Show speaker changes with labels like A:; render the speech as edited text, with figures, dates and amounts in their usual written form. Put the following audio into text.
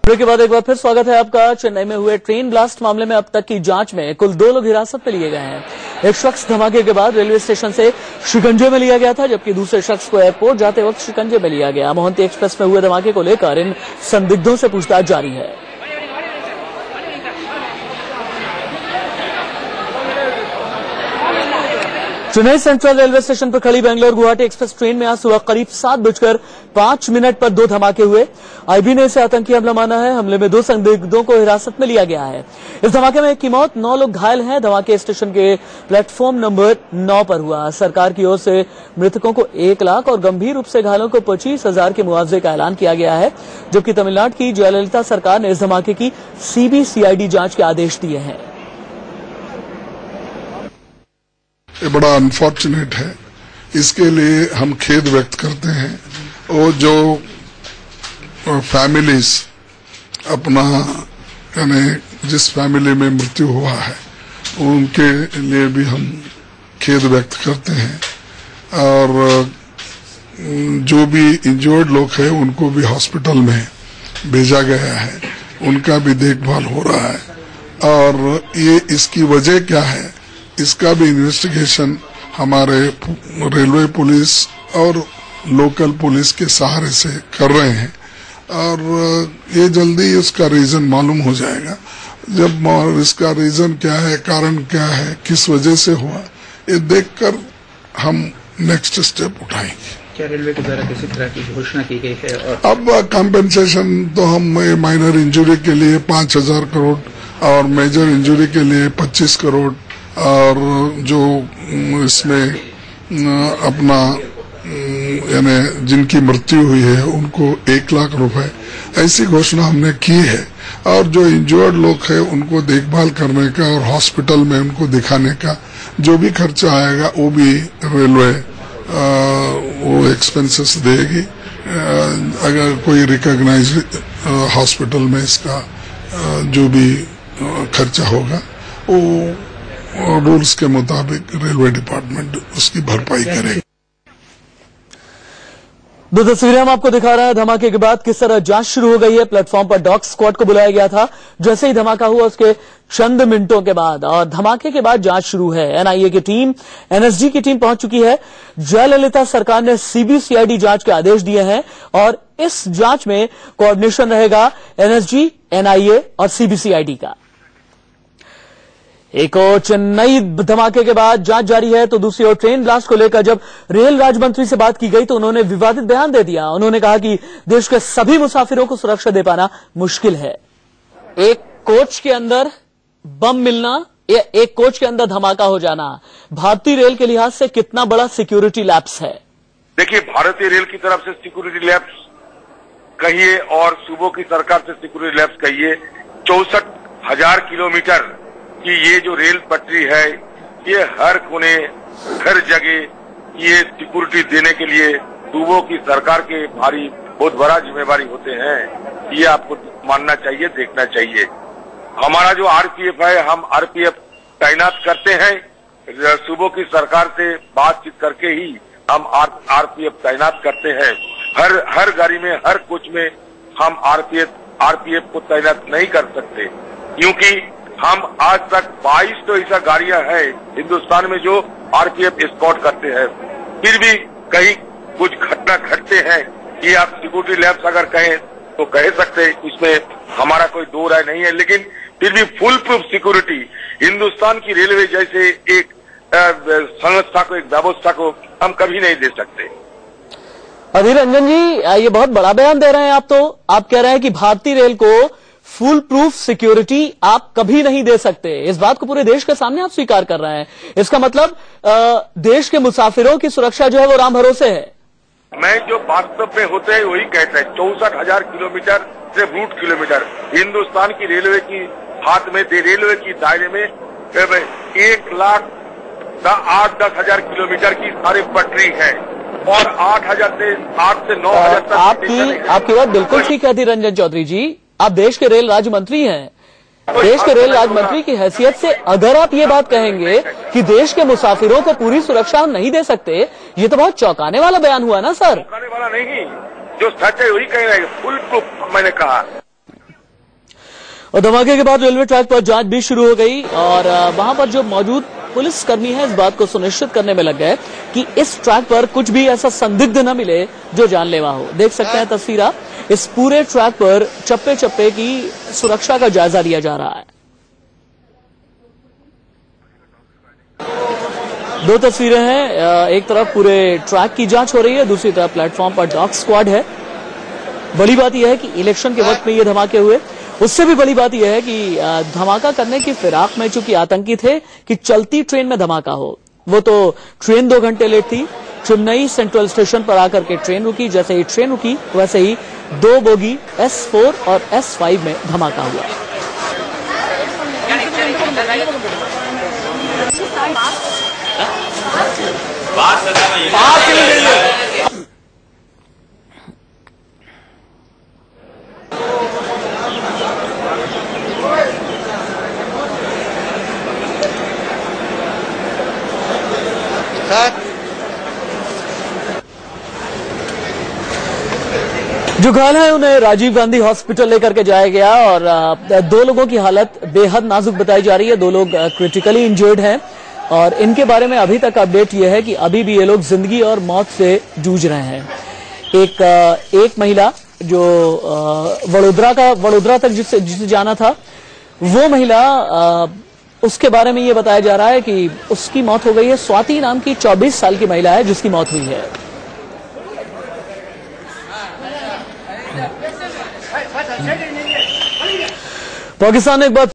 A: Break के बाद एक बार फिर स्वागत है आपका। चेन्नई में हुए ट्रेन ब्लास्ट मामले में अब तक की जांच में कुल 2 लोग हिरासत में लिए गए हैं। एक शख्स धमाके के बाद रेलवे स्टेशन से शिकंजे में लिया गया था, जबकि दूसरे शख्स को एयरपोर्ट जाते वक्त शिकंजे में लिया गया। मोहंती एक्सप्रेस में हुए धमाके को लेकर इन संदिग्धों से पूछताछ जारी है। चेन्नई सेंट्रल रेलवे स्टेशन पर खड़ी बेंगलोर गुवाहाटी एक्सप्रेस ट्रेन में आज सुबह करीब 7:05 पर 2 धमाके हुए। आईबी ने इसे आतंकी हमला माना है। हमले में 2 संदिग्धों को हिरासत में लिया गया है। इस धमाके में एक की मौत, 9 लोग घायल हैं। धमाके स्टेशन के प्लेटफॉर्म नंबर 9 पर हुआ। सरकार की ओर से मृतकों को 1 लाख और गंभीर रूप से घायलों को 25,000 के मुआवजे का ऐलान किया गया है, जबकि तमिलनाडु की जयललिता सरकार ने इस धमाके की सीबीसीआईडी जांच के आदेश दिए हैं।
B: ये बड़ा अनफॉर्चुनेट है, इसके लिए हम खेद व्यक्त करते हैं। और जो फैमिलीज अपना यानी जिस फैमिली में मृत्यु हुआ है उनके लिए भी हम खेद व्यक्त करते हैं। और जो भी इंजर्ड लोग हैं उनको भी हॉस्पिटल में भेजा गया है, उनका भी देखभाल हो रहा है। और ये इसकी वजह क्या है, इसका भी इन्वेस्टिगेशन हमारे रेलवे पुलिस और लोकल पुलिस के सहारे से कर रहे हैं। और ये जल्दी उसका रीजन मालूम हो जाएगा। जब इसका रीजन क्या है, कारण क्या है, किस वजह से हुआ, ये देखकर हम नेक्स्ट स्टेप उठाएंगे।
C: क्या रेलवे के द्वारा किसी तरह की घोषणा की गई है? और
B: अब कंपेंसेशन तो हम माइनर इंजरी के लिए 5,000 करोड़ और मेजर इंजरी के लिए 25 करोड़ और जो इसमें अपना यानी जिनकी मृत्यु हुई है उनको 1 लाख रुपए ऐसी घोषणा हमने की है। और जो इंजर्ड लोग हैं उनको देखभाल करने का और हॉस्पिटल में उनको दिखाने का जो भी खर्चा आएगा वो भी रेलवे वो एक्सपेंसेस देगी। अगर कोई रिकॉग्नाइज हॉस्पिटल में इसका जो भी खर्चा होगा वो रूल्स के मुताबिक रेलवे डिपार्टमेंट उसकी भरपाई करेगी।
A: 2 तस्वीरें हम आपको दिखा रहे हैं। धमाके के बाद किस तरह जांच शुरू हो गई है। प्लेटफॉर्म पर डॉग स्क्वाड को बुलाया गया था। जैसे ही धमाका हुआ उसके चंद मिनटों के बाद और धमाके के बाद जांच शुरू है। एनआईए की टीम, एनएसजी की टीम पहुंच चुकी है। जयललिता सरकार ने सीबीसीआईडी जांच के आदेश दिए हैं और इस जांच में कोऑर्डिनेशन रहेगा एनएसजी, एनआईए और सीबीसीआईडी का। एक और चेन्नई धमाके के बाद जांच जारी है तो दूसरी ओर ट्रेन ब्लास्ट को लेकर जब रेल राज्य मंत्री से बात की गई तो उन्होंने विवादित बयान दे दिया। उन्होंने कहा कि देश के सभी मुसाफिरों को सुरक्षा दे पाना मुश्किल है। एक कोच के अंदर बम मिलना या एक कोच के अंदर धमाका हो जाना भारतीय रेल के लिहाज से कितना बड़ा सिक्योरिटी लैप्स है?
D: देखिए, भारतीय रेल की तरफ से सिक्योरिटी लैप्स कहिए और सूबों की सरकार से सिक्योरिटी लैप्स कहिए, 64,000 किलोमीटर कि ये जो रेल पटरी है ये हर कोने हर जगह ये सिक्योरिटी देने के लिए सूबों की सरकार के भारी बहुत बड़ा जिम्मेवारी होते हैं। ये आपको मानना चाहिए, देखना चाहिए। हमारा जो आरपीएफ है, हम आरपीएफ तैनात करते हैं। सूबों की सरकार से बातचीत करके ही हम आरपीएफ तैनात करते हैं। हर गाड़ी में, हर कोच में हम आरपीएफ को तैनात नहीं कर सकते, क्योंकि हम आज तक 22 तो ऐसा गाड़ियां हैं हिंदुस्तान में जो आरपीएफ एस्कॉर्ट करते हैं। फिर भी कहीं कुछ घटना घटते हैं कि आप सिक्योरिटी लैब्स अगर कहें तो कह सकते हैं, इसमें हमारा कोई दो राय नहीं है। लेकिन फिर भी फुल प्रूफ सिक्योरिटी हिंदुस्तान की रेलवे जैसे एक संस्था को, एक व्यवस्था को हम कभी नहीं दे सकते।
A: अधीर रंजन जी, ये बहुत बड़ा बयान दे रहे हैं आप। तो आप कह रहे हैं कि भारतीय रेल को फुल प्रूफ सिक्योरिटी आप कभी नहीं दे सकते। इस बात को पूरे देश के सामने आप स्वीकार कर रहे हैं। इसका मतलब देश के मुसाफिरों की सुरक्षा जो है वो राम भरोसे है।
D: मैं जो वास्तव में होते हैं वही कहते हैं। 64,000 किलोमीटर से रूट किलोमीटर हिंदुस्तान की रेलवे की हाथ में रेलवे की दायरे में 1,08,10 हजार किलोमीटर की सारी पटरी है और 8 से 9,000 तक।
A: आपकी बात बिल्कुल ठीक है अधीर रंजन चौधरी जी। आप देश के रेल राज्य मंत्री हैं। देश के रेल राज्य मंत्री की हैसियत से अगर आप ये बात कहेंगे कि देश के मुसाफिरों को पूरी सुरक्षा हम नहीं दे सकते, ये तो बहुत चौंकाने वाला बयान हुआ ना सर।
D: चौंकाने वाला नहीं, जो सच है वही कह रहे हैं, फुल प्रूफ मैंने कहा।
A: और धमाके के बाद रेलवे ट्रैक पर जांच भी शुरू हो गई और वहां पर जो मौजूद पुलिसकर्मी है इस बात को सुनिश्चित करने में लग गए कि इस ट्रैक पर कुछ भी ऐसा संदिग्ध न मिले जो जानलेवा हो। देख सकते हैं तस्वीर, इस पूरे ट्रैक पर चप्पे चप्पे की सुरक्षा का जायजा लिया जा रहा है। दो तस्वीरें हैं, एक तरफ पूरे ट्रैक की जांच हो रही है, दूसरी तरफ प्लेटफॉर्म पर डॉग स्क्वाड है। बड़ी बात यह है कि इलेक्शन के वक्त में ये धमाके हुए। उससे भी बड़ी बात यह है कि धमाका करने की फिराक में चूंकि आतंकी थे कि चलती ट्रेन में धमाका हो। वो तो ट्रेन 2 घंटे लेट थी। चेन्नई सेंट्रल स्टेशन पर आकर के ट्रेन रुकी। जैसे ही ट्रेन रुकी वैसे ही 2 बोगी S4 और S5 में धमाका हुआ। जो घायल है उन्हें राजीव गांधी हॉस्पिटल लेकर के जाया गया और 2 लोगों की हालत बेहद नाजुक बताई जा रही है। 2 लोग क्रिटिकली इंजर्ड हैं और इनके बारे में अभी तक अपडेट यह है कि अभी भी ये लोग जिंदगी और मौत से जूझ रहे हैं। एक महिला जो वडोदरा तक जिसे जाना था, वो महिला उसके बारे में ये बताया जा रहा है कि उसकी मौत हो गई है। स्वाति नाम की 24 साल की महिला है जिसकी मौत हुई है। पाकिस्तान ने एक बार